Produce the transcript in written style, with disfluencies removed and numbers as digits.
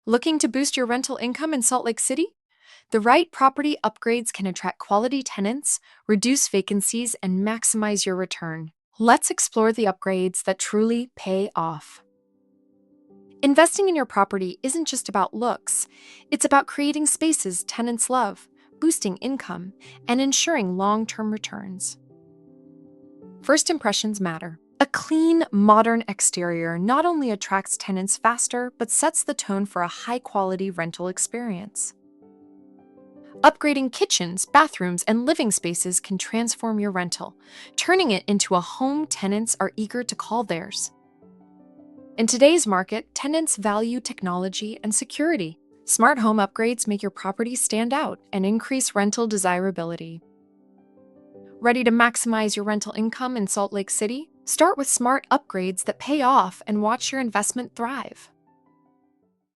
Looking to boost your rental income in Salt Lake City? The right property upgrades can attract quality tenants, reduce vacancies, and maximize your return. Let's explore the upgrades that truly pay off. Investing in your property isn't just about looks, it's about creating spaces tenants love, boosting income, and ensuring long term returns. First impressions matter. A clean, modern exterior not only attracts tenants faster, but sets the tone for a high quality rental experience. Upgrading kitchens, bathrooms, and living spaces can transform your rental, turning it into a home tenants are eager to call theirs. In today's market, tenants value technology and security. Smart home upgrades make your property stand out and increase rental desirability. Ready to maximize your rental income in Salt Lake City? Start with smart upgrades that pay off and watch your investment thrive.